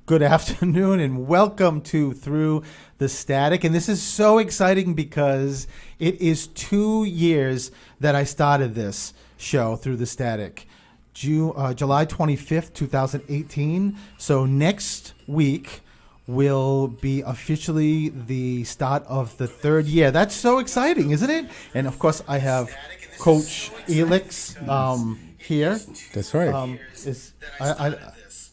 Good afternoon and welcome to Through the Static. And this is so exciting because it is 2 years that I started this show, Through the Static. July 25th, 2018. So next week will be officially the start of the third year. That's so exciting, isn't it? And of course, I have Coach Elix here. That's right. I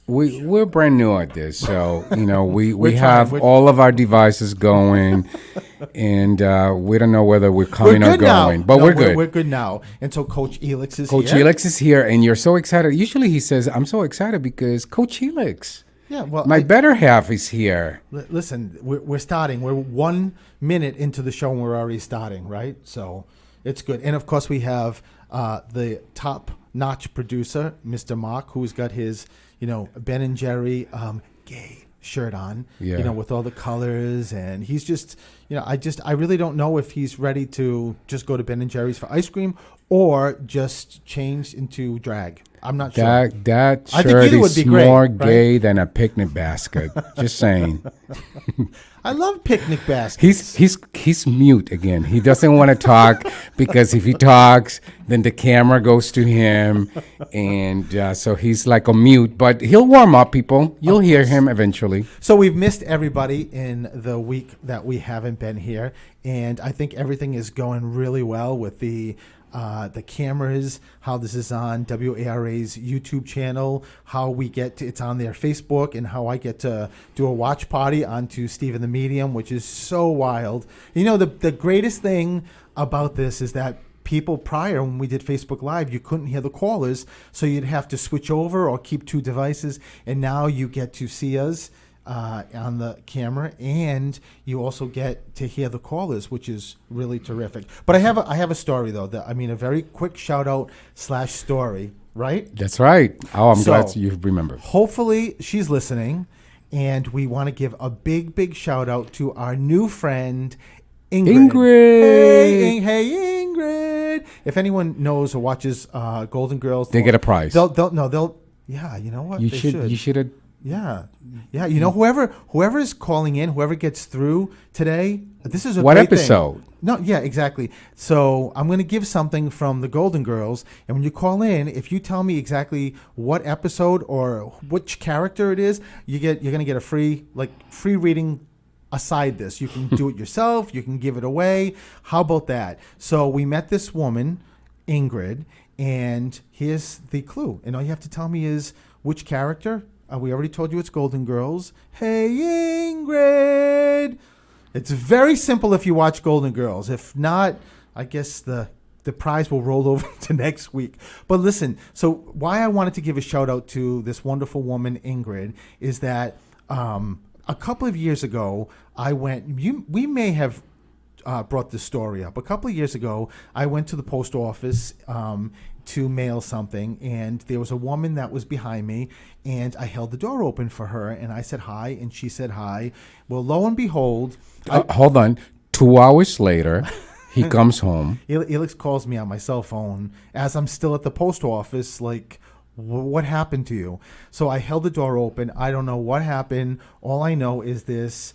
We're brand new at this, so we We're have trying. all of our devices going, and we don't know whether we're We're coming or good now. going, but No, we're good. We're good now. And so Coach Elix is Coach here. Helix is here, and you're so excited. Usually he says, "I'm so excited because Coach Helix, Yeah, well, my better half, is here." listen, we're starting. We're 1 minute into the show and we're already starting, right? So it's good. And of course, we have the top-notch producer, Mr. Mark, who's got his, Ben and Jerry gay shirt on, Yeah. with all the colors. And he's just, I really don't know if he's ready to just go to Ben and Jerry's for ice cream or just change into drag. I'm not sure. That I think shirt either would is be great, more right? gay than a picnic basket. Just saying. I love picnic baskets. He's mute again. He doesn't want to talk because if he talks, then the camera goes to him, and so he's like a mute. But he'll warm up, people. You'll hear him eventually. So we've missed everybody in the week that we haven't been here, and I think everything is going really well with the cameras, how this is on WARA's YouTube channel, how we get to, it's on their Facebook, and how I get to do a watch party onto Steve and the Medium, which is so wild. The greatest thing about this is that people prior, when we did Facebook Live, you couldn't hear the callers, so you'd have to switch over or keep two devices, and now you get to see us on the camera, and you also get to hear the callers, which is really terrific. But I have a story though. A very quick shout out / story, right? That's right. Oh, I'm glad So, you remembered. Hopefully she's listening, and we want to give a big shout out to our new friend Ingrid. Hey Ingrid. If anyone knows or watches Golden Girls, They get a prize. They'll yeah, you know what? You They should have. Yeah. Whoever is calling in, whoever gets through today, this is a What great thing. episode? No, yeah, exactly. So I'm going to give something from the Golden Girls, and when you call in, if you tell me exactly what episode or which character it is, you're going to get a free reading. Aside this, you can do it yourself. You can give it away. How about that? So we met this woman, Ingrid, and here's the clue. And all you have to tell me is which character. We already told you it's Golden Girls. Hey, Ingrid. It's very simple if you watch Golden Girls. If not, I guess the prize will roll over to next week. But listen, so why I wanted to give a shout out to this wonderful woman, Ingrid, is that a couple of years ago, we may have brought this story up. A couple of years ago, I went to the post office to mail something, and there was a woman that was behind me, and I held the door open for her, and I said hi, and she said hi. Well, lo and behold, Hold on. 2 hours later, he comes home. Elix calls me on my cell phone as I'm still at the post office, like, what happened to you? So I held the door open. I don't know what happened. All I know is this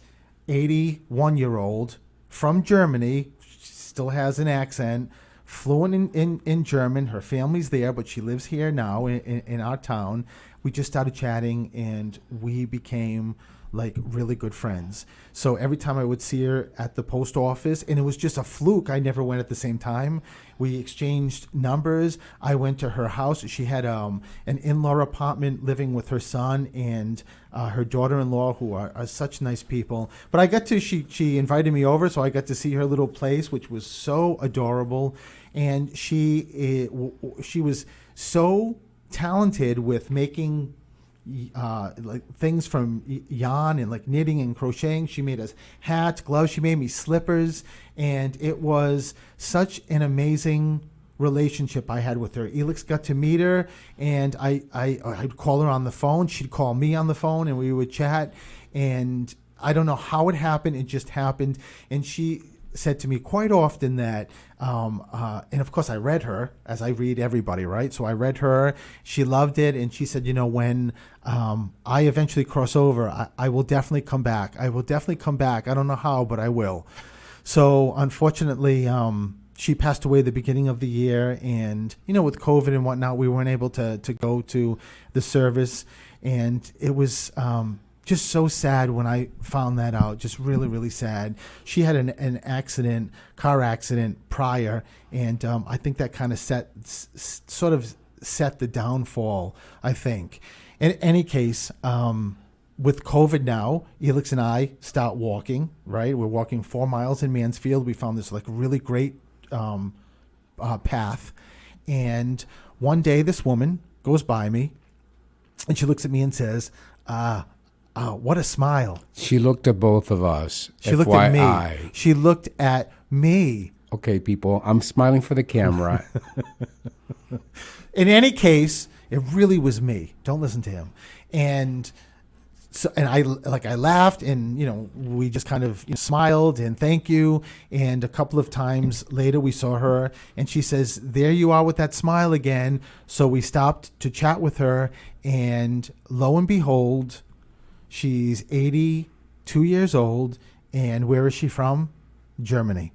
81-year-old from Germany, still has an accent, fluent in German. Her family's there, but she lives here now in our town. We just started chatting, and we became like really good friends. So every time I would see her at the post office, and it was just a fluke, I never went at the same time. We exchanged numbers. I went to her house. She had an in-law apartment living with her son and her daughter-in-law, who are such nice people. But I got to, she invited me over, so I got to see her little place, which was so adorable. And she was so talented with making like things from yarn and like knitting and crocheting. She made us hats, gloves. She made me slippers, and it was such an amazing relationship I had with her. Elix got to meet her, and I'd call her on the phone. She'd call me on the phone, and we would chat. And I don't know how it happened. It just happened. And she said to me quite often that, and of course I read her as I read everybody, right? So I read her. She loved it, and she said, when I eventually cross over, I will definitely come back. I will definitely come back. I don't know how, but I will. So unfortunately, she passed away at the beginning of the year, and with COVID and whatnot, we weren't able to go to the service, and it was just so sad when I found that out. Just really, really sad. She had an car accident prior, and I think that kind of sort of set the downfall, I think. In any case, with COVID now, Elix and I start walking, right? We're walking 4 miles in Mansfield. We found this really great path. And one day this woman goes by me and she looks at me and says, what a smile. She looked at both of us. She looked at me. She looked at me. Okay, people, I'm smiling for the camera. In any case, it really was me. Don't listen to him. And so, and I laughed, and we just kind of smiled and thank you. And a couple of times later, we saw her, and she says, "There you are with that smile again." So we stopped to chat with her, and lo and behold, she's 82 years old, and where is she from? Germany.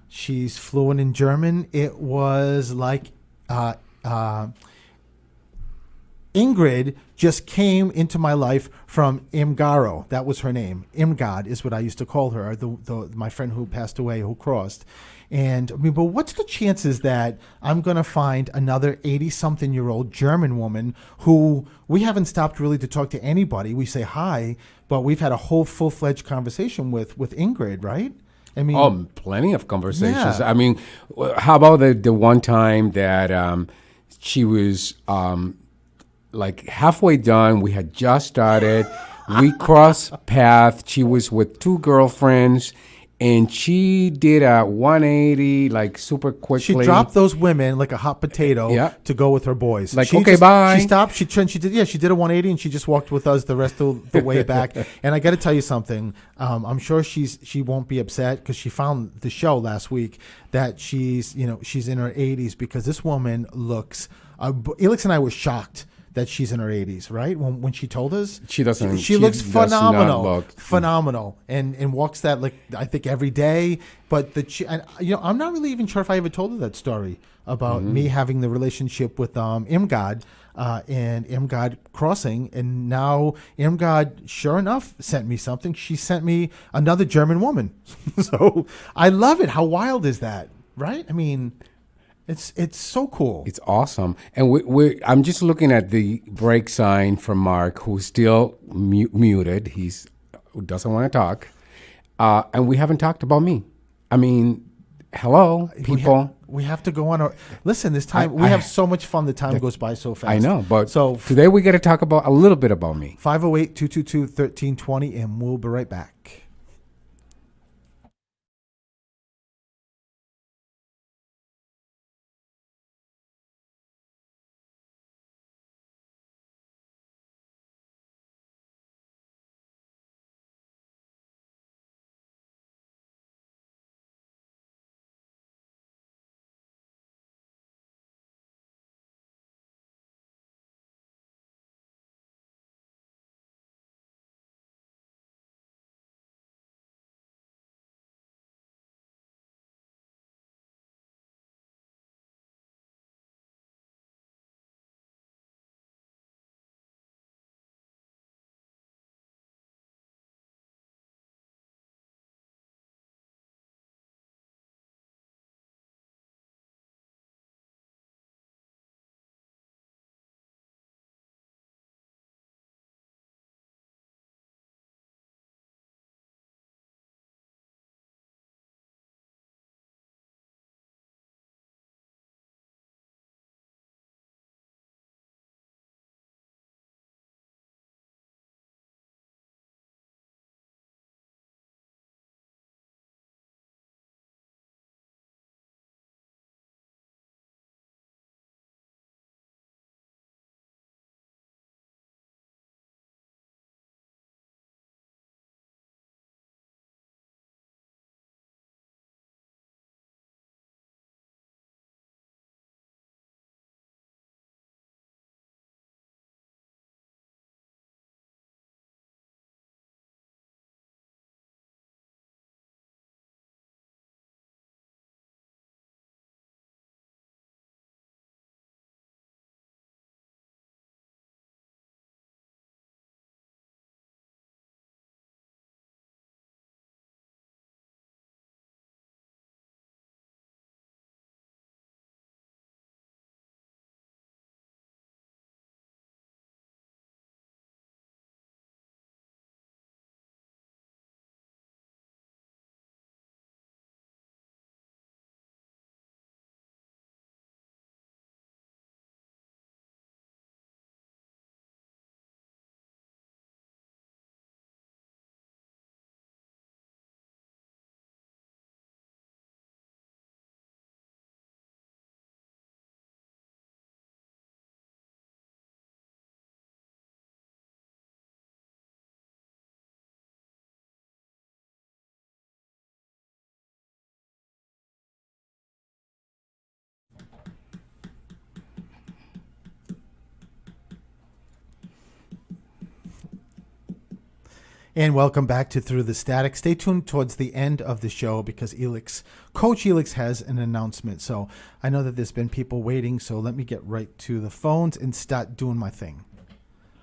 She's fluent in German. It was like Ingrid just came into my life from Imgaro. That was her name. Imgard is what I used to call her, my friend who passed away, who crossed. And I mean, but what's the chances that I'm going to find another 80-something-year-old German woman who we haven't stopped really to talk to anybody? We say hi, but we've had a whole full-fledged conversation with Ingrid, right? I mean, plenty of conversations. Yeah. I mean, how about the one time that she was like halfway done? We had just started. We crossed paths. She was with 2 girlfriends, and she did a 180 like super quickly. She dropped those women like a hot potato to go with her boys. Like, okay, bye. She stopped. She did a 180, and she just walked with us the rest of the way back. And I got to tell you something. I'm sure she won't be upset because she found the show last week that she's in her 80s, because this woman looks. Elix and I were shocked that she's in her 80s, right? When she told us, she doesn't. She looks phenomenal, and walks that I think every day. But I'm not really even sure if I ever told her that story about me having the relationship with Imgard and Imgard crossing, and now Imgard, sure enough, sent me something. She sent me another German woman, so I love it. How wild is that, right? I mean. It's so cool. It's awesome. And I'm just looking at the break sign from Mark, who's still muted. Who doesn't want to talk. And we haven't talked about me. I mean, hello, people. We have to go on. Listen, this time we have so much fun. The time goes by so fast. I know, but so today we got to talk about a little bit about me. 508-222-1320, and we'll be right back. And welcome back to Through the Static. Stay tuned towards the end of the show because Coach Elix has an announcement. So I know that there's been people waiting, so let me get right to the phones and start doing my thing.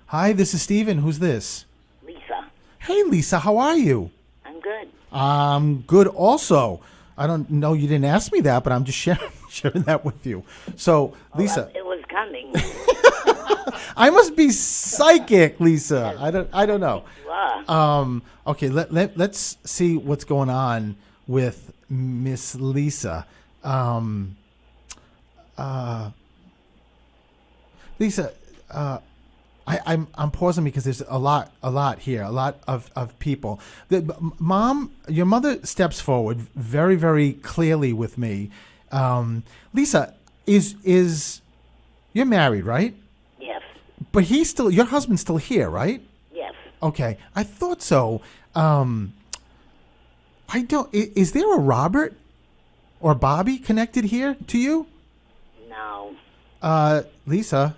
Hi, this is Steven. Who's this? Lisa. Hey, Lisa, how are you? I'm good. I'm good also. I don't know you didn't ask me that, but I'm just sharing that with you. So, Lisa. Well, it was coming. I must be psychic, Lisa. I don't know. You are. Okay, let's see what's going on with Miss Lisa. Lisa, I'm pausing because there's a lot here, a lot of people. Your mother steps forward very, very clearly with me. Lisa, is you're married, right? Yes. But your husband's still here, right? Yes. Okay, I thought so. Is there a Robert or Bobby connected here to you? No. Lisa,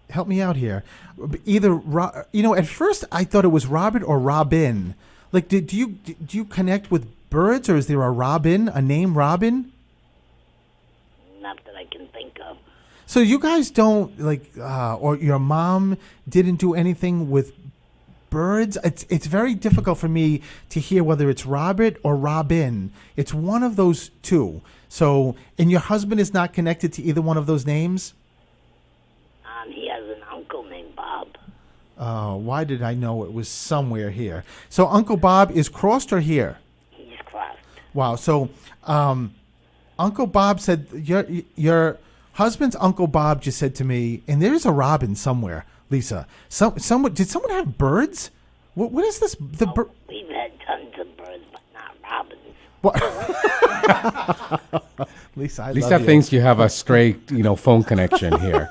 help me out here. Either, at first I thought it was Robert or Robin. Like, do you connect with birds, or is there a name Robin? Not that I can think of. So you guys don't or your mom didn't do anything with birds? It's very difficult for me to hear whether it's Robert or Robin. It's one of those two. So, and your husband is not connected to either one of those names? He has an uncle named Bob. Why did I know it was somewhere here? So Uncle Bob is crossed or here? He's crossed. Wow. So Uncle Bob said your husband's Uncle Bob just said to me, and there is a Robin somewhere, Lisa. Someone did someone have birds? What is this? We've had tons of birds, but not robins. What? Lisa, I Lisa love you. thinks you have a straight, phone connection here.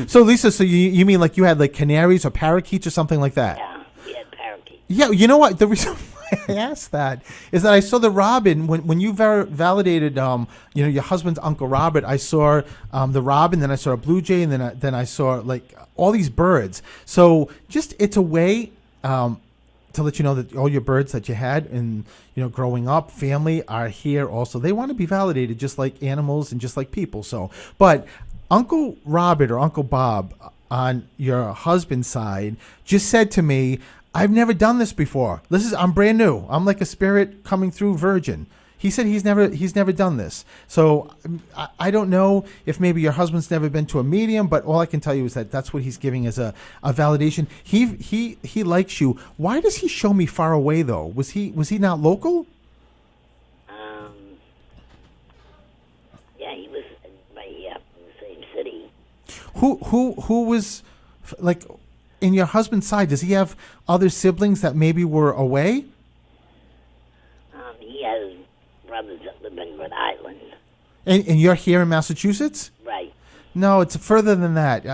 So Lisa, you mean like you had like canaries or parakeets or something like that? Yeah, we had parakeets. Yeah, you know what? The reason why I asked that is that I saw the robin when you validated, your husband's Uncle Robert. I saw the robin, then I saw a blue jay, and then I saw like all these birds. So just it's a way to let you know that all your birds that you had and growing up, family are here also. They want to be validated just like animals and just like people. So, but Uncle Robert or Uncle Bob on your husband's side just said to me, I've never done this before. I'm brand new. I'm like a spirit coming through virgin. He said he's never done this. So I don't know if maybe your husband's never been to a medium, but all I can tell you is that that's what he's giving as a validation. He likes you. Why does he show me far away though? Was he not local? Yeah, he was right here in the same city. Who was like in your husband's side? Does he have other siblings that maybe were away? He has brothers that live in Rhode Island. And you're here in Massachusetts? Right. No, it's further than that.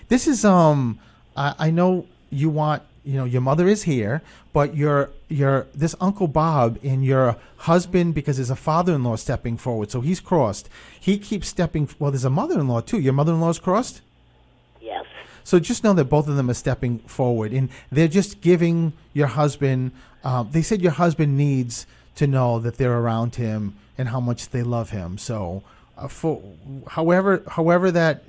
This is I know you want, your mother is here, but your this Uncle Bob and your husband, because there's a father-in-law stepping forward, so he's crossed. He keeps stepping. Well, there's a mother-in-law too. Your mother-in-law's crossed. Yes. So just know that both of them are stepping forward, and they're just giving your husband. They said your husband needs to know that they're around him and how much they love him. So, for however that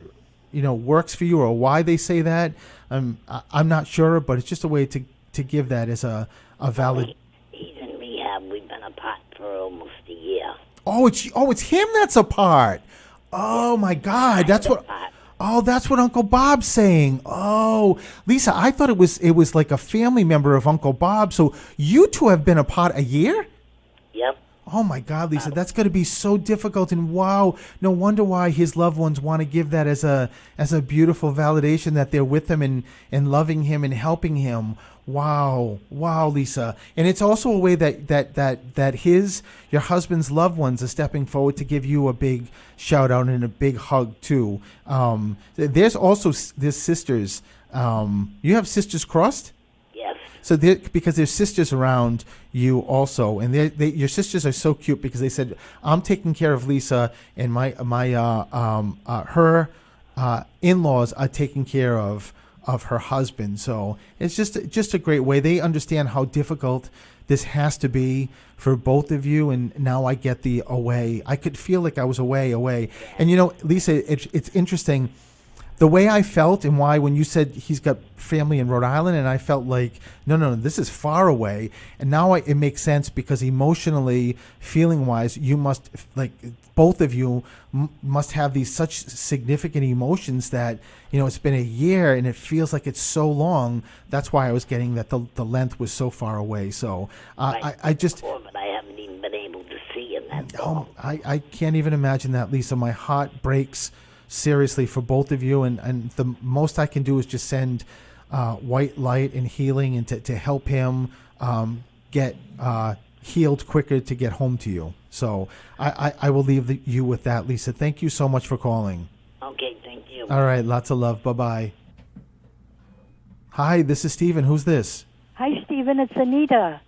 works for you or why they say that, I'm not sure, but it's just a way to give that as a valid. He's in rehab. We've been apart for almost a year. Oh, it's him that's apart. Oh my God, that's what. Oh, that's what Uncle Bob's saying. Oh, Lisa, I thought it was like a family member of Uncle Bob. So you two have been apart a year? Yep. Oh my God, Lisa, that's going to be so difficult. And wow, no wonder why his loved ones want to give that as a beautiful validation that they're with him and loving him and helping him. Wow, Lisa. And it's also a way that your husband's loved ones are stepping forward to give you a big shout out and a big hug too. There's also there's sisters. You have sisters crossed? Yes. So because there's sisters around you also, and your sisters are so cute because they said, I'm taking care of Lisa, and her in-laws are taking care of of her husband. So it's just a great way. They understand how difficult this has to be for both of you, and now I get the away. I could feel like I was away. And Lisa, it's interesting the way I felt and why when you said he's got family in Rhode Island, and I felt like, no, this is far away. And now it makes sense because emotionally, feeling-wise, you must, like, both of you must have these such significant emotions that, it's been a year and it feels like it's so long. That's why I was getting that the length was so far away. So I just... Before, but I haven't even been able to see him. That's all. I can't even imagine that, Lisa. My heart breaks seriously for both of you, and the most I can do is just send white light and healing and to help him get healed quicker to get home to you. So I will leave you with that, Lisa. Thank you so much for calling. Okay, thank you. All right, lots of love. Bye-bye. Hi, this is Stephen. Who's this? Hi, Stephen. It's Anita.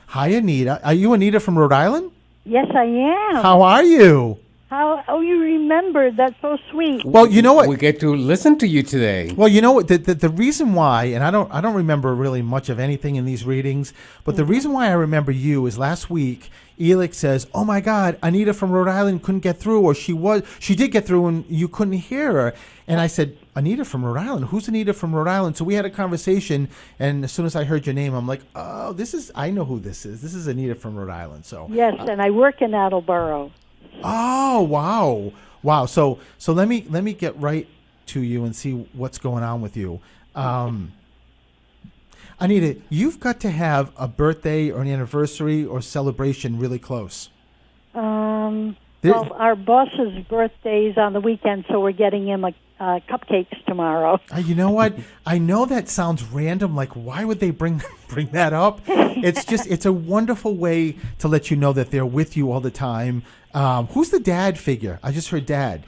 Hi, Anita. Are you Anita from Rhode Island? Yes, I am. How are you? Oh, you remembered. That's so sweet. Well, you know what? We get to listen to you today. Well, you know what? The reason why, and I don't remember really much of anything in these readings, but the reason why I remember you is last week, Elix says, "Oh my God, Anita from Rhode Island couldn't get through, or she did get through, and you couldn't hear her." And I said, "Anita from Rhode Island? Who's Anita from Rhode Island?" So we had a conversation, and as soon as I heard your name, I'm like, "Oh, I know who this is. This is Anita from Rhode Island." So Yes, and I work in Attleboro. oh, wow. So let me get right to you and see what's going on with you. Anita, you've got to have a birthday or an anniversary or celebration really close. Well, our boss's birthday's on the weekend, so we're getting him cupcakes tomorrow. You know what? I know that sounds random. Like, why would they bring that up? It's a wonderful way to let you know that they're with you all the time. Who's the dad figure? I just heard dad.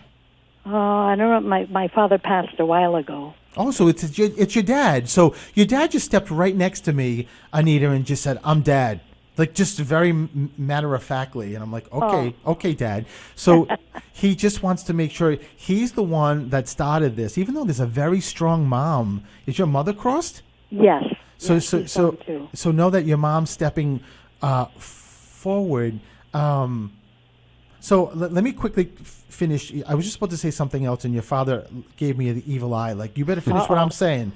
I don't know. My father passed a while ago. Oh, so it's your dad. So your dad just stepped right next to me, Anita, and just said, "I'm dad." Like, just very matter-of-factly. And I'm like, okay, Dad. So he just wants to make sure he's the one that started this, even though there's a very strong mom. Is your mother crossed? Yes. So yes, so know that your mom's stepping forward. So let me quickly finish. I was just about to say something else, and your father gave me the evil eye. Like, you better finish what I'm saying.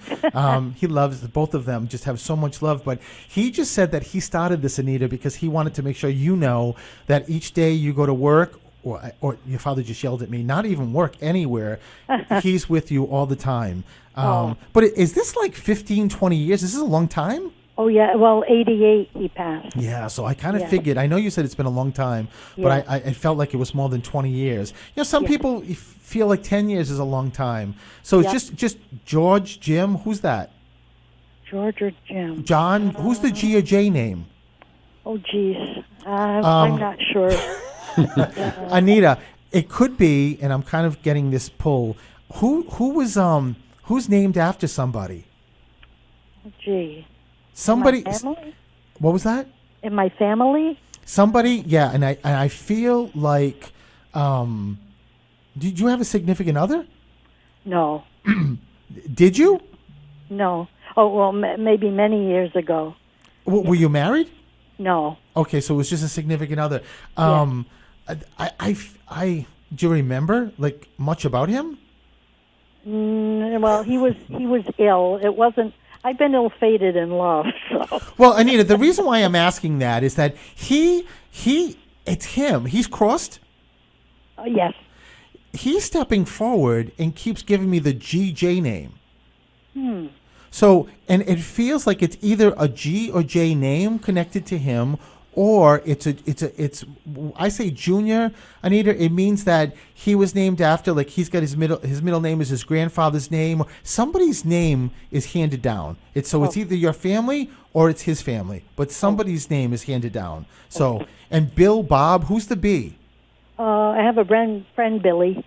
He loves, both of them just have so much love. But he just said that he started this, Anita, because he wanted to make sure you know that each day you go to work, or your father just yelled at me, not even work, anywhere, he's with you all the time. But is this like 15, 20 years? Is this a long time? Oh, yeah. Well, 88 he passed. Yeah, so I kind of figured. I know you said it's been a long time, but I felt like it was more than 20 years. Some people feel like 10 years is a long time. So it's just George, Jim. Who's that? George or Jim? John. Who's the G or J name? Oh, geez. I'm not sure. Anita, it could be, and I'm kind of getting this pull. Who's named after somebody? Oh, gee. Somebody. My family? What was that? In my family? Somebody, yeah, and I feel like, did you have a significant other? No. Did you? No. Oh, well, maybe many years ago. Were you married? No. Okay, so it was just a significant other. Do you remember like much about him? Well, he was ill. It wasn't. I've been ill-fated in love. So. Well, Anita, the reason why I'm asking that is that it's him. He's crossed. Yes. He's stepping forward and keeps giving me the GJ name. So, and it feels like it's either a G or J name connected to him, or it's I say junior, Anita, it means that he was named after, like, he's got his middle name is his grandfather's name, or somebody's name is handed down. It's either your family or it's his family, but somebody's name is handed down. So, and Bill, Bob, who's the B? I have a friend Billy.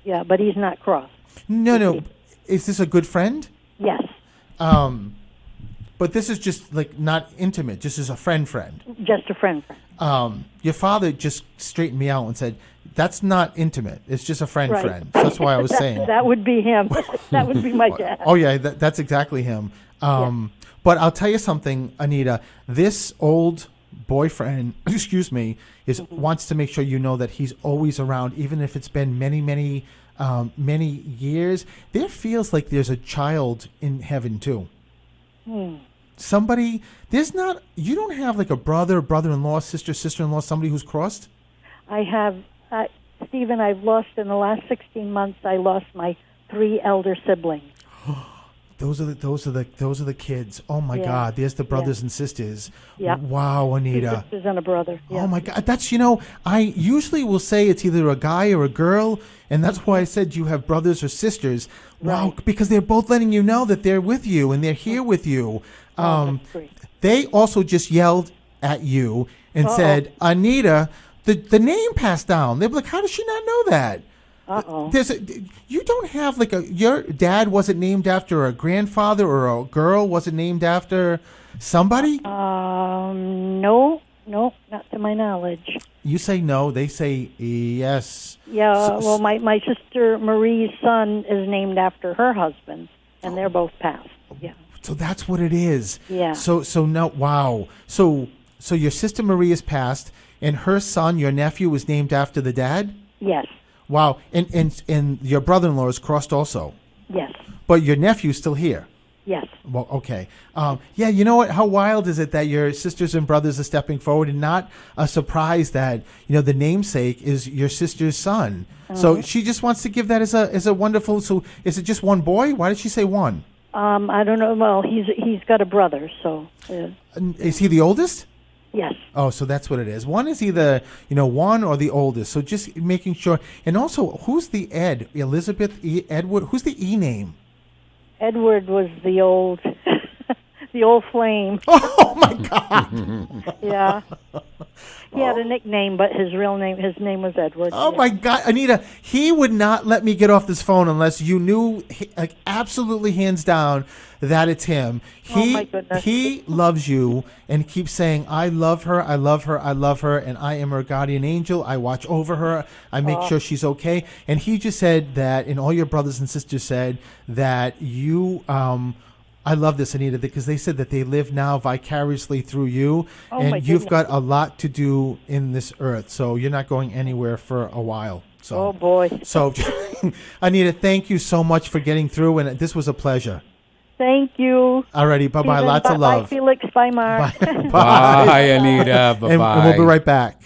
Yeah, but he's not cross. No. Is this a good friend? Yes. But But this is just like not intimate, just as a friend. Just a friend. Your father just straightened me out and said, "That's not intimate. It's just a friend." Right. So that's why I was saying. That would be him. That would be my dad. Oh yeah, that's exactly him. But I'll tell you something, Anita. This old boyfriend, excuse me, wants to make sure you know that he's always around, even if it's been many years. There feels like there's a child in heaven too. Somebody, you don't have like a brother-in-law, sister-in-law, somebody who's crossed? I have, Stephen, I've lost in the last 16 months, I lost my 3 elder siblings. Those are the kids. Oh my Yeah. God! There's the brothers Yeah. and sisters. Yeah. Wow, 2 Anita. sisters and a brother. Yeah. Oh my God! That's I usually will say it's either a guy or a girl, and that's why I said you have brothers or sisters. Wow, Right. because they're both letting you know that they're with you and they're here with you. That's great. They also just yelled at you and said, "Anita, the name passed down." They're like, "How does she not know that?" Uh-oh. You don't have like your dad wasn't named after a grandfather or a girl wasn't named after somebody? No, not to my knowledge. You say no, they say yes. Yeah, So- well, my sister Marie's son is named after her husband, and they're both passed. Yeah. So that's what it is. Yeah. So no, wow. So your sister Marie is passed, and her son, your nephew, was named after the dad? Yes. Wow. And your brother-in-law is crossed also. Yes. But your nephew's still here. Yes. Well, okay. Yeah, you know what? How wild is it that your sisters and brothers are stepping forward, and not a surprise that the namesake is your sister's son. So she just wants to give that as a wonderful. So is it just one boy? Why did she say one? I don't know. Well, he's got a brother, so Is he the oldest? yes. Oh, so that's what it is. One is either one or the oldest. So just making sure. And also, who's the Ed? Elizabeth Edward. Who's the E name? Edward was the old, the old flame. Oh my God! Yeah. He had a nickname, but his name was Edward. Oh Yeah. my God, Anita, he would not let me get off this phone unless you knew, like, absolutely hands down that it's him. My goodness. He loves you and keeps saying, "I love her, I love her, I love her, and I am her guardian angel. I watch over her. I make sure she's okay." And he just said that, and all your brothers and sisters said that you. I love this, Anita, because they said that they live now vicariously through you, Oh, my and you've goodness. got a lot to do in this earth, so you're not going anywhere for a while. So, Oh boy. So, Anita, thank you so much for getting through, and this was a pleasure. Thank you. Alrighty, bye-bye. Stephen, Lots of love. Bye, Felix. Bye, Mark. Bye, Anita. Bye-bye. And we'll be right back.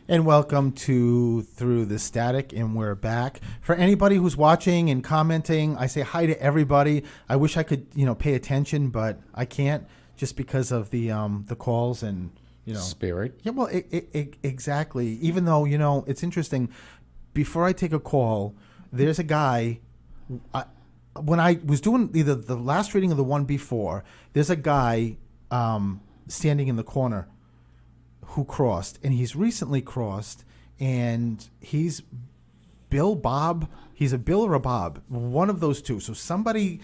And welcome to Through the Static, and we're back. For anybody who's watching and commenting, I say hi to everybody. I wish I could, pay attention, but I can't just because of the calls and Spirit. Yeah, well, exactly. Even though it's interesting. Before I take a call, there's a guy. When I was doing either the last reading or the one before, there's a guy standing in the corner who crossed, and he's recently crossed, and he's Bob. He's a Bill or a Bob, one of those two. So somebody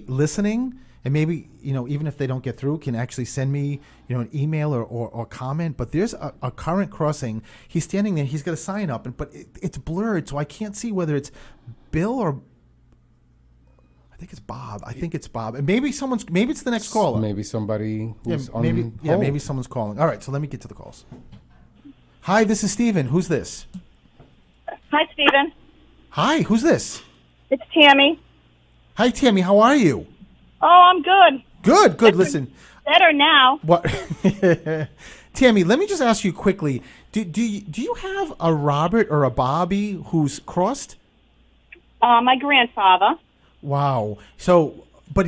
listening, and maybe even if they don't get through, can actually send me an email or comment. But there's a current crossing. He's standing there. He's got a sign up, but it's blurred, so I can't see whether it's Bill or. I think it's Bob. And maybe it's the next caller. Maybe somebody who's on hold. Maybe someone's calling. All right, so let me get to the calls. Hi, this is Steven. Who's this? Hi, Stephen. Hi, who's this? It's Tammy. Hi, Tammy. How are you? Oh, I'm good. Good. Listen. Better now. What? Tammy, let me just ask you quickly. Do you have a Robert or a Bobby who's crossed? My grandfather. Wow. So, but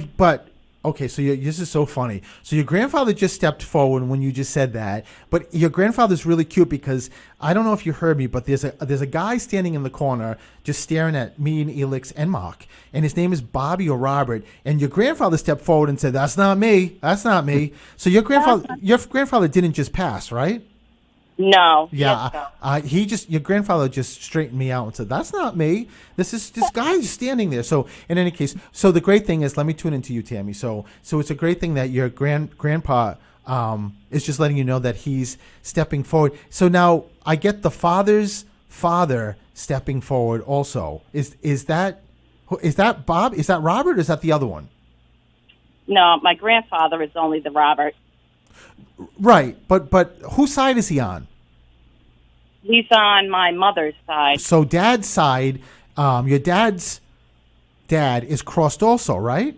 okay. So this is so funny. So your grandfather just stepped forward when you just said that. But your grandfather's really cute because I don't know if you heard me, but there's a guy standing in the corner just staring at me and Elix and Mark, and his name is Bobby or Robert. And your grandfather stepped forward and said, "That's not me. That's not me." So your grandfather didn't just pass, right? No. Yeah, your grandfather just straightened me out and said, "That's not me. This guy just standing there." So in any case, so the great thing is, let me tune into you, Tammy. So it's a great thing that your grandpa is just letting you know that he's stepping forward. So now I get the father's father stepping forward also. Is that Bob? Is that Robert? Or is that the other one? No, my grandfather is only the Robert. Right, but whose side is he on? He's on my mother's side. So dad's side, your dad's dad is crossed also, right?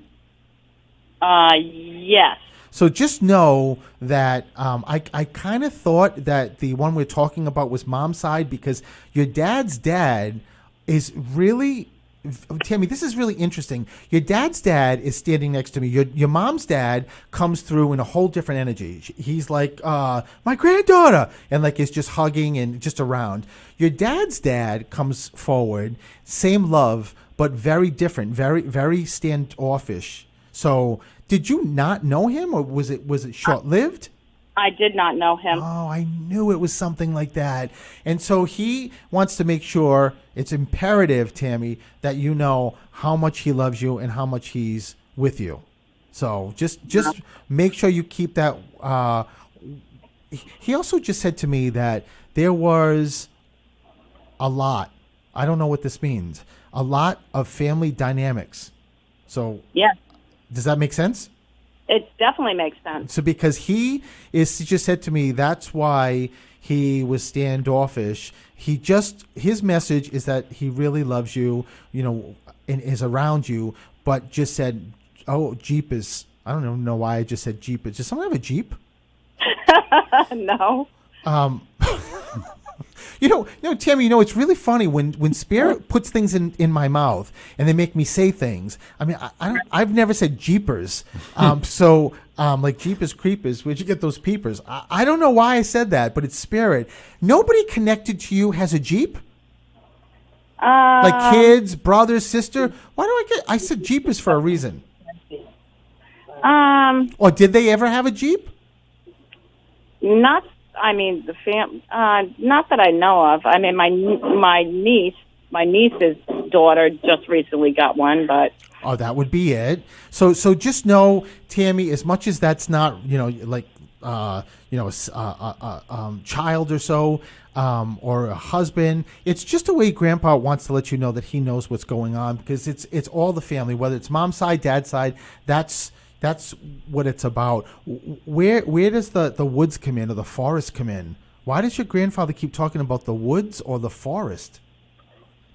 Yes. So just know that I kind of thought that the one we're talking about was mom's side because your dad's dad is really... Tammy, this is really interesting. Your dad's dad is standing next to me. Your mom's dad comes through in a whole different energy. He's like, my granddaughter, and like is just hugging and just around. Your dad's dad comes forward, same love, but very different, very, very standoffish. So did you not know him, or was it short-lived? I did not know him. Oh, I knew it was something like that. And so he wants to make sure, it's imperative, Tammy, that you know how much he loves you and how much he's with you. So just make sure you keep that. He also just said to me that there was a lot. I don't know what this means. A lot of family dynamics. So yeah. Does that make sense? It definitely makes sense. So because he just said to me, that's why he was standoffish. His message is that he really loves you, and is around you, but just said, oh, Jeep is, I don't even know why I just said Jeep. Does someone have a Jeep? No. Tammy, it's really funny when Spirit puts things in my mouth and they make me say things. I mean, I've never said Jeepers. Like Jeepers Creepers, where'd you get those peepers? I don't know why I said that, but it's Spirit. Nobody connected to you has a Jeep? Like kids, brother, sister? Why do I said Jeepers for a reason. Or did they ever have a Jeep? Not that I know of. I mean, my niece's daughter just recently got one, but. Oh, that would be it. So just know, Tammy, as much as that's not, a child or so, or a husband, it's just a way Grandpa wants to let you know that he knows what's going on, because it's all the family, whether it's mom's side, dad's side. That's what it's about. Where does the woods come in, or the forest come in? Why does your grandfather keep talking about the woods or the forest?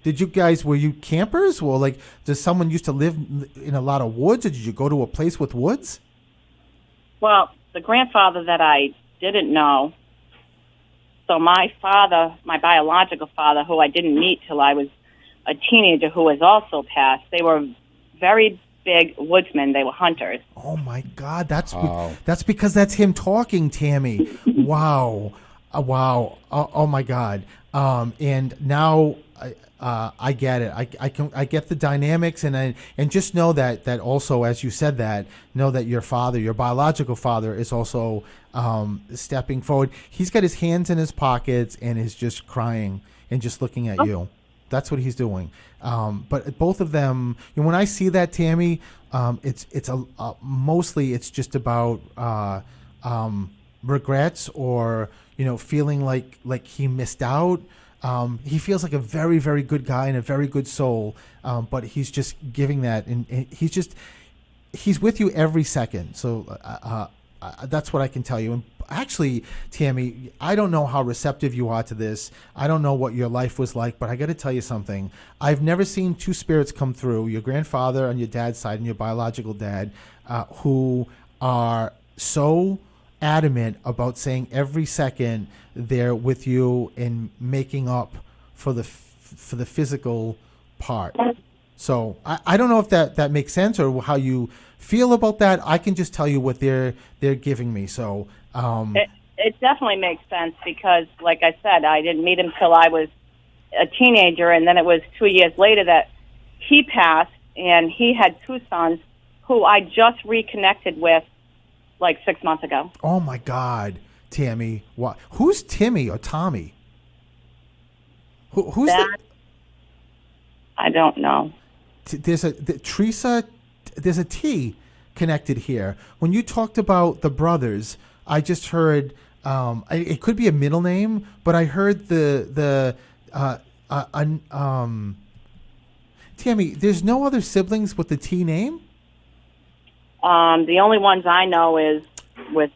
Were you campers? Or does someone used to live in a lot of woods, or did you go to a place with woods? Well, the grandfather that I didn't know, So my father, my biological father, who I didn't meet till I was a teenager, who was also passed, they were very big woodsmen. They were hunters. Oh my God, that's Wow. that's because that's him talking, Tammy. Wow, wow. Oh my God. And now I get it. I get the dynamics, and just know that also, as you said that, know that your father, your biological father, is also stepping forward. He's got his hands in his pockets and is just crying and just looking at you. That's what he's doing. But both of them, when I see that, Tammy, it's mostly it's just about regrets, or feeling like he missed out. He feels like a very, very good guy and a very good soul, but he's just giving that, and he's with you every second. So that's what I can tell you. And actually, Tammy, I don't know how receptive you are to this. I don't know what your life was like, but I got to tell you something. I've never seen two spirits come through, your grandfather on your dad's side and your biological dad, who are so adamant about saying every second they're with you and making up for the physical part. So I don't know if that makes sense or how you feel about that. I can just tell you what they're giving me. So it definitely makes sense because, like I said, I didn't meet him till I was a teenager, and then it was 2 years later that he passed, and he had two sons who I just reconnected with like 6 months ago. Oh my God, Tammy! What? Who's Timmy or Tommy? Who's that? I don't know. There's Teresa. There's a T connected here. When you talked about the brothers, I just heard. It could be a middle name, but I heard Tammy, there's no other siblings with the T name? The only ones I know is with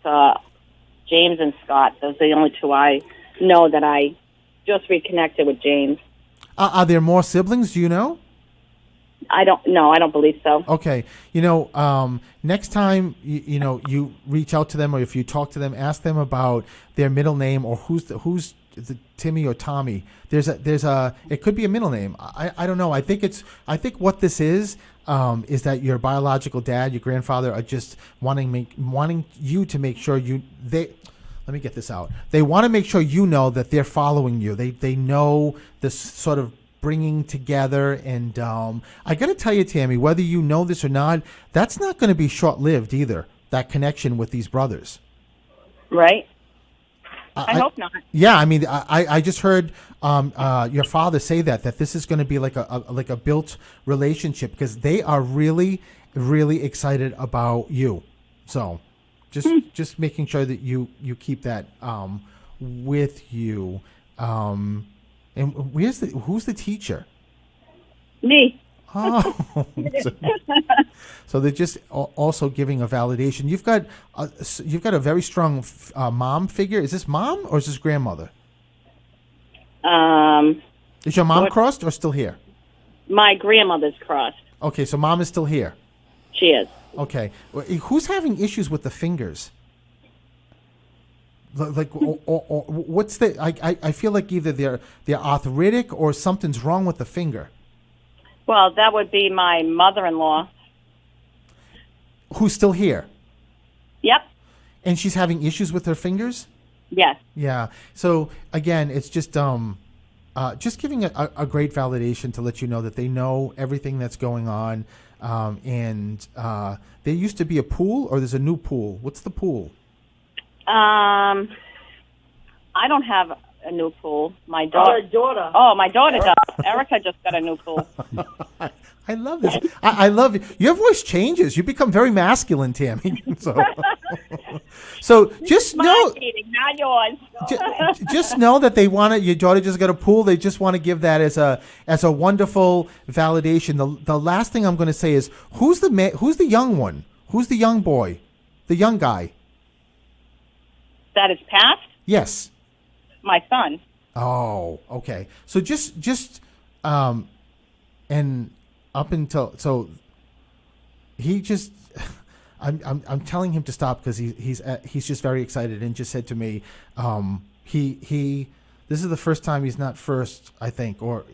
James and Scott. Those are the only two I know that I just reconnected with James. Are there more siblings? Do you know? I don't know. I don't believe so. Okay. Next time, you reach out to them, or if you talk to them, ask them about their middle name, or who's the Timmy or Tommy. It could be a middle name. I don't know. I think what this is that your biological dad, your grandfather, are just wanting you to make sure let me get this out. They want to make sure you know that they're following you. They know this sort of bringing together, and I got to tell you, Tammy, whether you know this or not, that's not going to be short-lived either, that connection with these brothers. Right. I hope not. Yeah, I mean, I just heard your father say that this is going to be like a built relationship, because they are really, really excited about you. So just making sure that you keep that with you. And who's the teacher? Me. Oh, so they're just also giving a validation. You've got a very strong mom figure. Is this mom or is this grandmother? Is your mom crossed or still here? My grandmother's crossed. Okay, so mom is still here. She is. Okay, who's having issues with the fingers? Like, or what's the? I feel like either they're arthritic or something's wrong with the finger. Well, that would be my mother-in-law. Who's still here? Yep. And she's having issues with her fingers? Yes. Yeah. So again, it's just giving a great validation to let you know that they know everything that's going on. And there used to be a pool, or there's a new pool. What's the pool? I don't have a new pool. My daughter. Oh, my daughter does. Erica just got a new pool. I love this. I love it. Your voice changes. You become very masculine, Tammy. So just know. Eating, not yours. Just know that they want it. Your daughter just got a pool. They just want to give that as a wonderful validation. The last thing I'm going to say is who's the young one? Who's the young boy? The young guy? That is past? Yes. My son. Oh, okay. So just and up until he just I'm telling him to stop because he's just very excited and just said to me, He. This is the first time he's not first, I think, or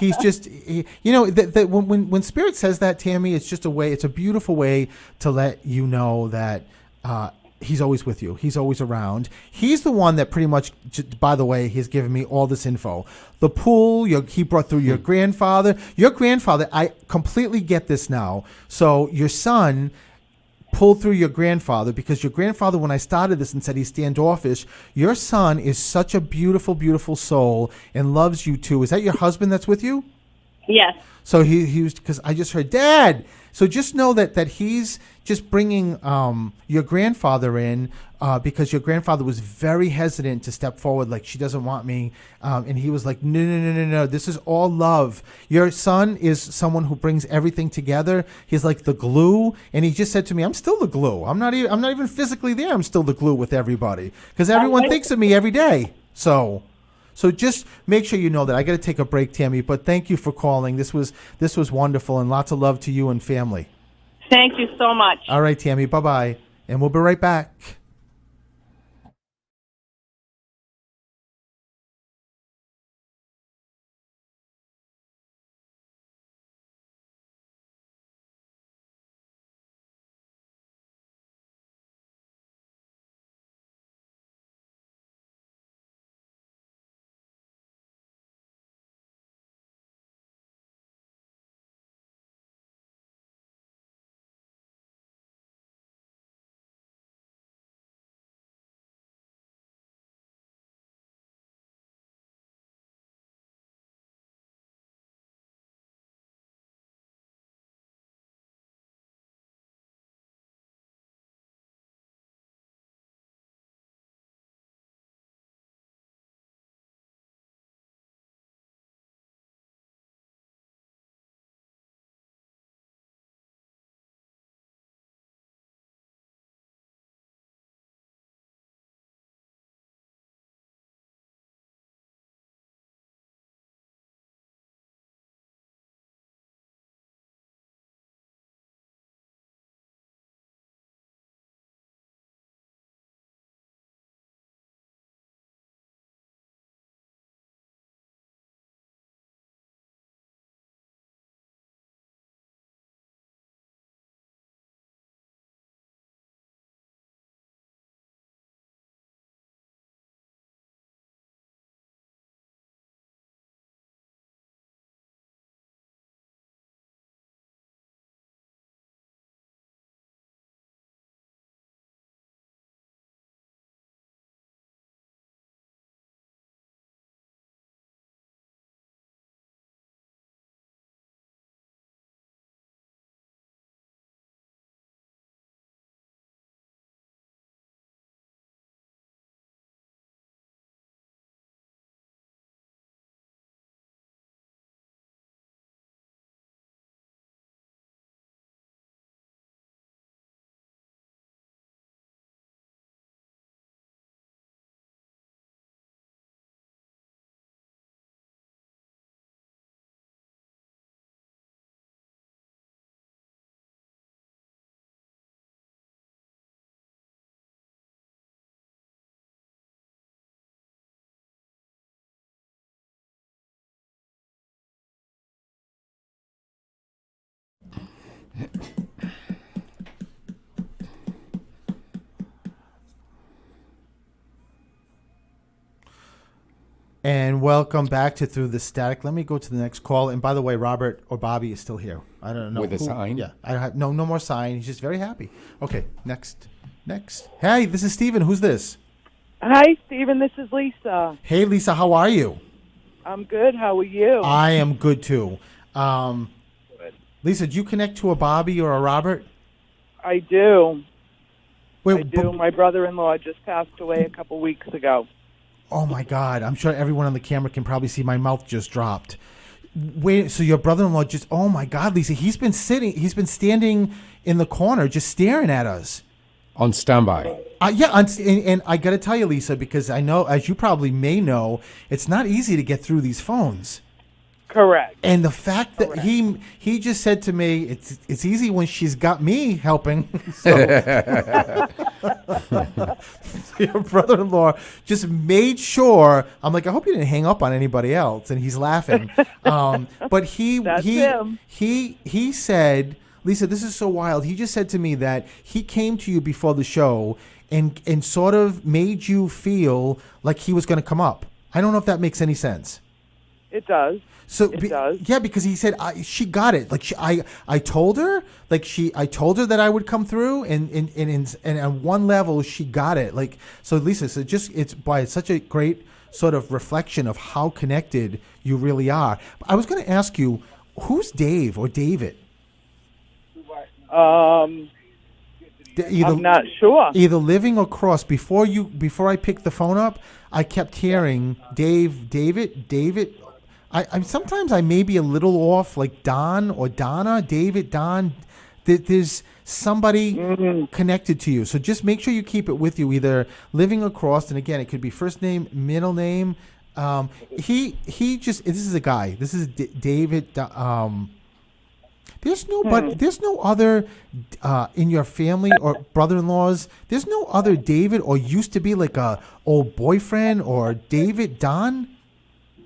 he's just, you know, that when Spirit says that, Tammy, it's just a way, it's a beautiful way to let you know that he's always with you. He's always around. He's the one that pretty much, by the way, he's given me all this info. The pool, he brought through your grandfather. Your grandfather, I completely get this now. So your son pulled through your grandfather, because your grandfather, when I started this and said he's standoffish, your son is such a beautiful, beautiful soul and loves you too. Is that your husband that's with you? Yes. So he was, because I just heard Dad. So just know that he's just bringing your grandfather in because your grandfather was very hesitant to step forward, like, she doesn't want me, and he was like, no, this is all love. Your son is someone who brings everything together. He's like the glue, and he just said to me, I'm still the glue. I'm not even physically there. I'm still the glue with everybody, because everyone thinks of me every day. So just make sure you know that. I got to take a break, Tammy, but thank you for calling. This was wonderful, and lots of love to you and family. Thank you so much. All right, Tammy, bye-bye, and we'll be right back. And welcome back to Through the Static. Let me go to the next call. And by the way, Robert or Bobby is still here. I don't know. With a sign? Yeah. I have no more sign. He's just very happy. Okay, next. Hey, this is Steven. Who's this? Hi, Stephen. This is Lisa. Hey, Lisa. How are you? I'm good. How are you? I am good, too. Lisa, do you connect to a Bobby or a Robert? I do. Wait, I do. My brother-in-law just passed away a couple weeks ago. Oh, my God. I'm sure everyone on the camera can probably see my mouth just dropped. Wait, so your brother-in-law just, oh, my God, Lisa, he's been standing in the corner just staring at us. On standby. Yeah, and I got to tell you, Lisa, because I know, as you probably may know, it's not easy to get through these phones. Correct. And the fact that he just said to me, it's easy when she's got me helping. So your brother-in-law just made sure. I'm like, I hope you didn't hang up on anybody else. And he's laughing. But That's him. he said, Lisa, this is so wild. He just said to me that he came to you before the show and sort of made you feel like he was going to come up. I don't know if that makes any sense. It does. So It does. yeah, because he said she got it. Like I told her, I told her that I would come through, and on one level she got it. Like, so Lisa, so it's such a great sort of reflection of how connected you really are. I was going to ask you, who's Dave or David? I'm not sure. Either living or cross. Before I picked the phone up, I kept hearing David. I'm sometimes I may be a little off, like Don or Donna, David, Don. There's somebody connected to you, so just make sure you keep it with you, either living or crossed. And again, it could be first name, middle name. This is a guy. This is David. There's no other in your family or brother-in-laws. There's no other David, or used to be like a old boyfriend or David Don.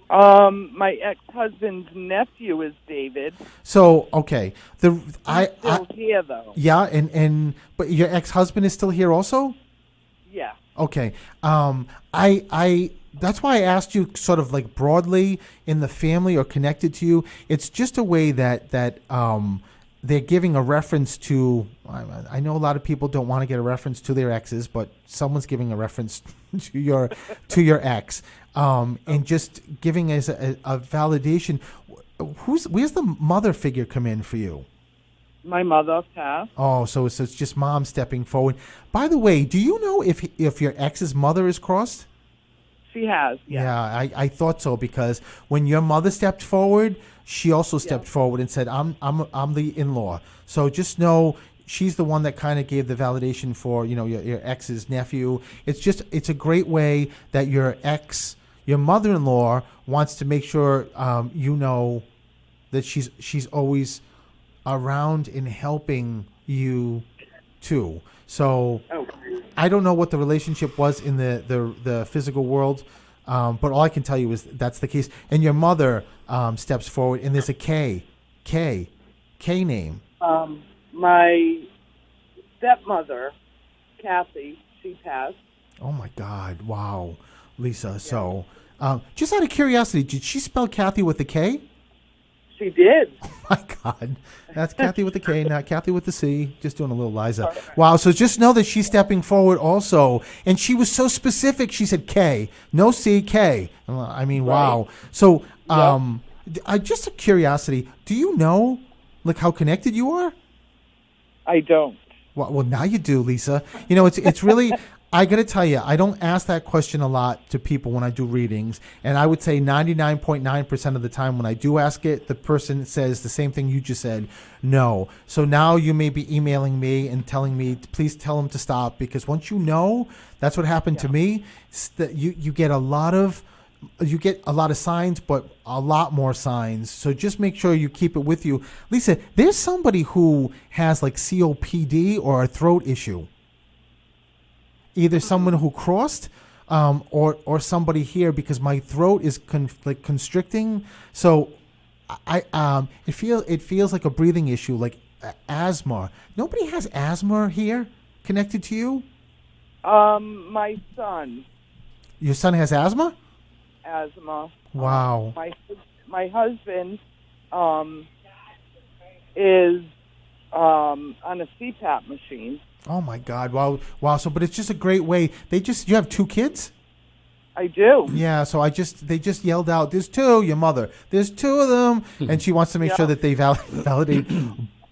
My ex-husband's nephew is David. So okay, He's still here though. Yeah, but your ex-husband is still here also. Yeah. Okay. I that's why I asked you sort of like broadly in the family or connected to you. It's just a way that they're giving a reference to. I know a lot of people don't want to get a reference to their exes, but someone's giving a reference to your ex, and just giving as a validation. Where's the mother figure come in for you? My mother passed. Oh, so it's just mom stepping forward. By the way, do you know if your ex's mother is crossed? She has. Yeah, I thought so, because when your mother stepped forward, she also stepped forward and said, "I'm the in-law." So just know she's the one that kind of gave the validation for your ex's nephew. It's a great way that your mother-in-law wants to make sure that she's always around and helping you too. So I don't know what the relationship was in the physical world, but all I can tell you is that's the case. And your mother steps forward, and there's a K name. My stepmother, Kathy, she passed. Oh my God! Wow, Lisa. Yeah. So, just out of curiosity, did she spell Kathy with a K? She did. Oh my God. That's Kathy with the K, not Kathy with the C. Just doing a little Liza. Wow. So just know that she's stepping forward also. And she was so specific. She said K, no C, K. I mean, right. Wow. So just a curiosity, do you know like how connected you are? I don't. Well, now you do, Lisa. It's really... I got to tell you, I don't ask that question a lot to people when I do readings. And I would say 99.9% of the time when I do ask it, the person says the same thing you just said, no. So now you may be emailing me and telling me, please tell them to stop. Because once you know, that's what happened to me. That you get a lot of signs, but a lot more signs. So just make sure you keep it with you. Lisa, there's somebody who has like COPD or a throat issue. Either someone who crossed, or somebody here, because my throat is constricting. So, it feels like a breathing issue, like asthma. Nobody has asthma here connected to you. My son. Your son has asthma? Asthma. Wow. My husband, is on a CPAP machine. Oh my God! Wow! So, but it's just a great way. You have 2 kids? I do. Yeah. So they just yelled out, "There's 2, your mother. There's 2 of them," and she wants to make sure that they validate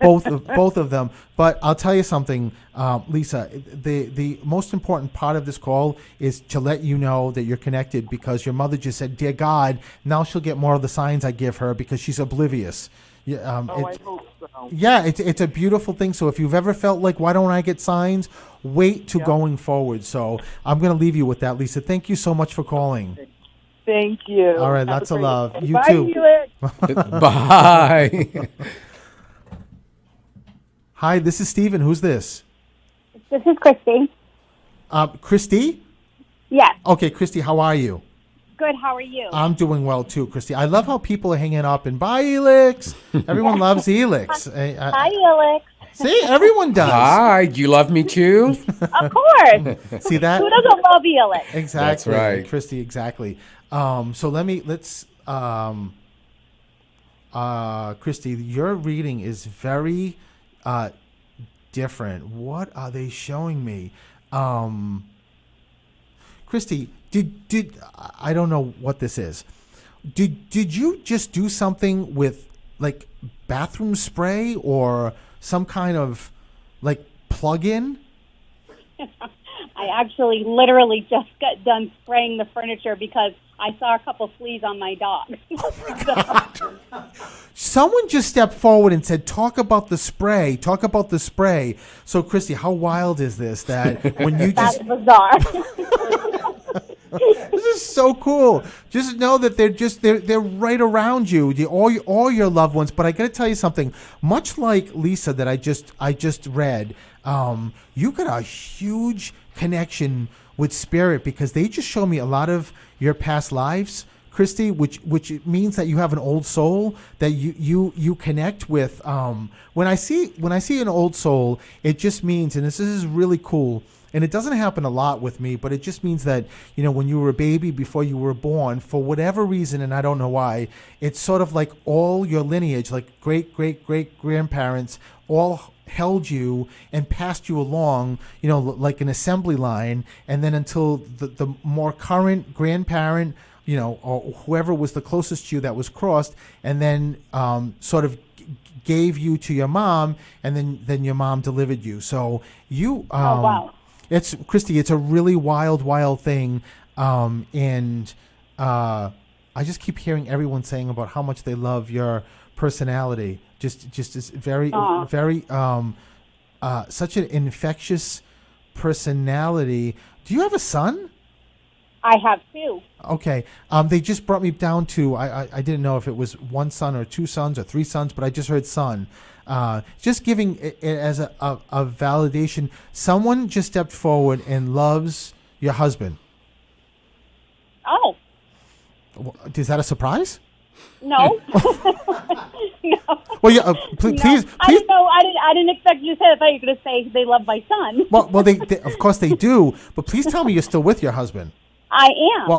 both of them. But I'll tell you something, Lisa. The most important part of this call is to let you know that you're connected, because your mother just said, "Dear God," now she'll get more of the signs I give her because she's oblivious. Yeah, I hope so. Yeah, it's a beautiful thing. So if you've ever felt like, why don't I get signs, wait to going forward. So I'm going to leave you with that, Lisa. Thank you so much for calling. Thank you. All right, Have lots a of great love. day. You Bye, too. Felix. Bye. Hi, this is Steven. Who's this? This is Christy. Christy? Yes. Okay, Christy, how are you? Good. How are you? I'm doing well too, Christy. I love how people are hanging up and bye, Elix. Everyone loves Elix. Hi, Alex. See, everyone does. Hi, you love me too? Of course. See that? Who doesn't love Alex? Exactly. That's right. Christy, exactly. So let's Christy, your reading is very different. What are they showing me? Christy, did I don't know what this is. Did you just do something with like bathroom spray or some kind of like plug-in? I actually literally just got done spraying the furniture because I saw a couple fleas on my dog. Someone just stepped forward and said, talk about the spray. Talk about the spray. So, Christy, how wild is this that when you That's just... bizarre. This is so cool. Just know that they're right around you, all your loved ones. But I got to tell you something. Much like Lisa that I just read, you got a huge connection with spirit because they just show me a lot of your past lives, Christy, which means that you have an old soul that you connect with. When I see an old soul, it just means, and this is really cool. And it doesn't happen a lot with me, but it just means that, when you were a baby, before you were born, for whatever reason, and I don't know why, it's sort of like all your lineage, like great-great-great-grandparents, all held you and passed you along, like an assembly line, and then until the more current grandparent, or whoever was the closest to you that was crossed, and then sort of gave you to your mom, and then your mom delivered you. So you... Oh, wow. It's Christy. It's a really wild thing, and I just keep hearing everyone saying about how much they love your personality. Just is very such an infectious personality. Do you have a son? I have two. Okay. They just brought me down to I didn't know if it was one son or two sons or three sons, but I just heard son. Just giving it as a validation. Someone just stepped forward and loves your husband. Oh. Is that a surprise? No. No. Well, yeah. Please. I didn't know. I didn't expect you to say that. I thought you were going to say they love my son. Well, they of course they do. But please tell me you're still with your husband. I am.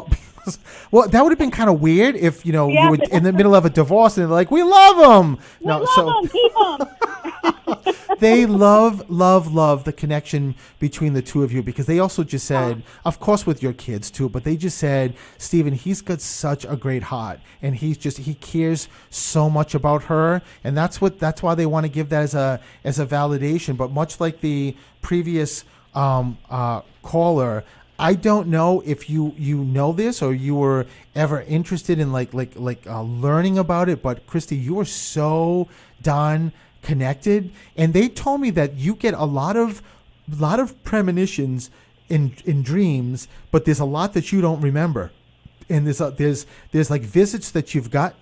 Well, that would have been kind of weird if you Yeah. were in the middle of a divorce and they're like, "We love him." We love him. Keep him. They love the connection between the two of you because they also just said, of course with your kids too, but they just said, Stephen, he's got such a great heart and he cares so much about her, and that's why they want to give that as a validation. But much like the previous caller, I don't know if you know this or you were ever interested in like learning about it, but Christy, you are so darn connected, and they told me that you get a lot of premonitions in dreams, but there's a lot that you don't remember, and there's like visits that you've got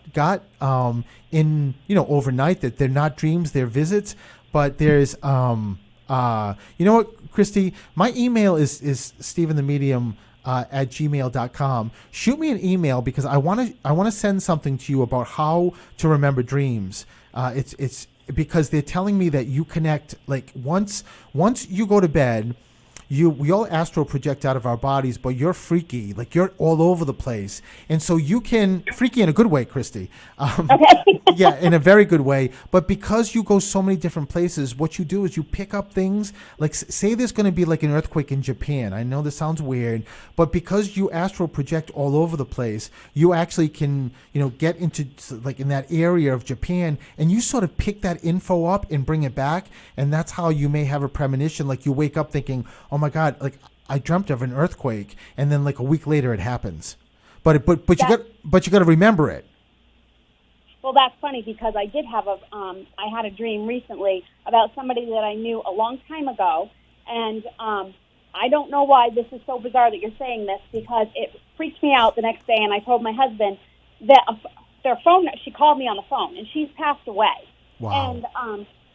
in overnight that they're not dreams, they're visits, but there's you know what, Christy, my email is stephenthemedium at gmail.com. Shoot me an email because I want to send something to you about how to remember dreams. It's because they're telling me that you connect like once you go to bed, we all astral project out of our bodies, but you're freaky, like you're all over the place, and so you can freaky in a good way, Christy. Okay. Yeah, in a very good way. But because you go so many different places, what you do is you pick up things like, say there's going to be like an earthquake in Japan. I know this sounds weird, but because you astral project all over the place, you actually can, get into like in that area of Japan, and you sort of pick that info up and bring it back, and that's how you may have a premonition. Like you wake up thinking, oh my God, like I dreamt of an earthquake, and then like a week later it happens. But you got to remember it. Well, that's funny because I did have I had a dream recently about somebody that I knew a long time ago, and I don't know why this is so bizarre that you're saying this, because it freaked me out the next day, and I told my husband that their phone, she called me on the phone, and she's passed away. Wow. And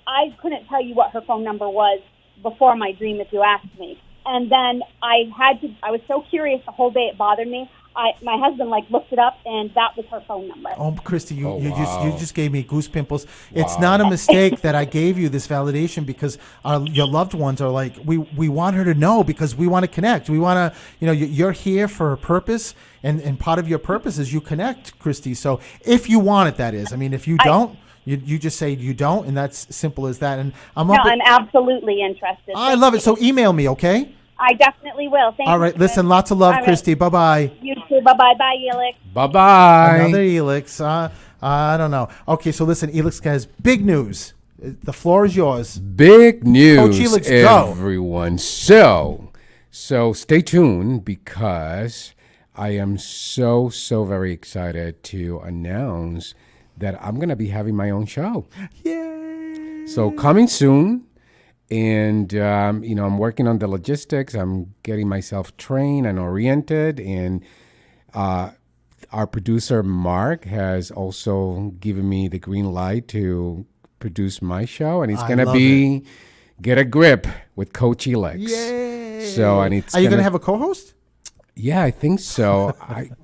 I couldn't tell you what her phone number was before my dream, if you asked me. And then I was so curious the whole day, it bothered me. My husband looked it up, and that was her phone number. Oh, Christy, you wow. just gave me goose pimples. It's not a mistake that I gave you this validation, because your loved ones are like, we want her to know, because we want to connect. We want to, you're here for a purpose, and part of your purpose is you connect, Christy. So if you want it, that is. I mean, if you don't, you just say you don't, and that's simple as that. And I'm absolutely interested. I love it. So email me, okay? I definitely will. Thank you. All right, listen, lots of love, All right. Christy. Bye-bye. You too. Bye-bye. Bye, Elix. Bye-bye. Another Elix. I don't know. Okay, so listen, Elix has big news. The floor is yours. Big news, Coach Elix, go. everyone. So stay tuned, because I am so very excited to announce that I'm going to be having my own show. Yay! So coming soon. And, I'm working on the logistics. I'm getting myself trained and oriented. And our producer, Mark, has also given me the green light to produce my show. And it's going to be Get a Grip with Coach Elix. Yay! So, and it's Are you going to have a co-host? Yeah, I think so.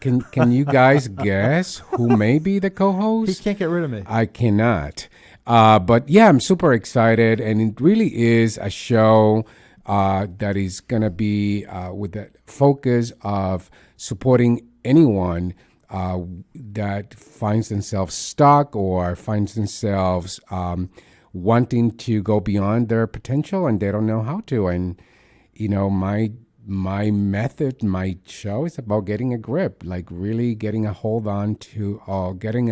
Can you guys guess who may be the co-host? He can't get rid of me. I cannot. But yeah, I'm super excited, and it really is a show that is going to be with the focus of supporting anyone that finds themselves stuck or finds themselves wanting to go beyond their potential and they don't know how to. And, my method, my show is about getting a grip, like really getting a hold on to, holding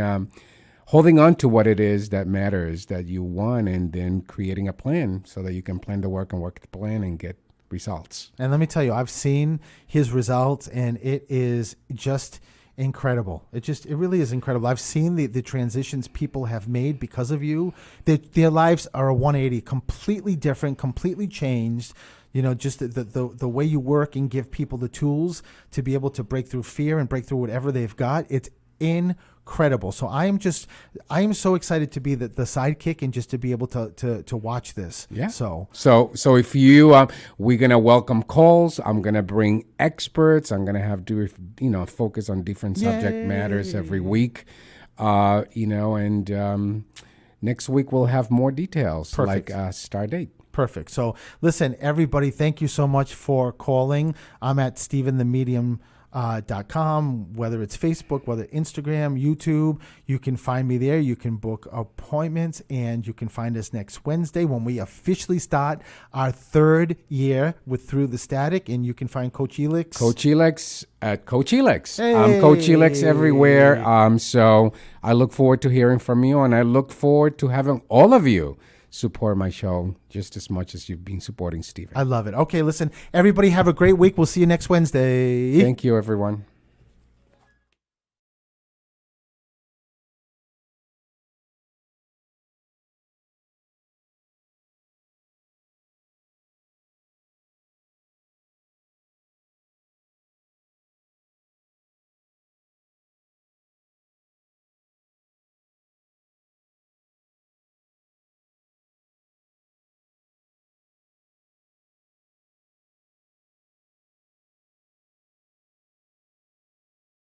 on to what it is that matters that you want, and then creating a plan so that you can plan the work and work the plan and get results. And let me tell you, I've seen his results, and it is just incredible. It really is incredible. I've seen the transitions people have made because of you. Their lives are a 180, completely different, completely changed. Just the way you work and give people the tools to be able to break through fear and break through whatever they've got. It's incredible. So I am so excited to be the sidekick and just to be able to watch this. Yeah. So if you, we're going to welcome calls. I'm going to bring experts. I'm going to have focus on different subject matters every week, and next week we'll have more details. Perfect. Like start date. Perfect. So listen, everybody, thank you so much for calling. I'm at StephenTheMedium.com, whether it's Facebook, whether Instagram, YouTube, you can find me there. You can book appointments, and you can find us next Wednesday when we officially start our third year with Through the Static, and you can find Coach Elix. Coach Elix at Coach Elix. Hey. I'm Coach Elix everywhere. So I look forward to hearing from you, and I look forward to having all of you support my show just as much as you've been supporting Stephen. I love it. Okay, listen, everybody have a great week. We'll see you next Wednesday. Thank you, everyone.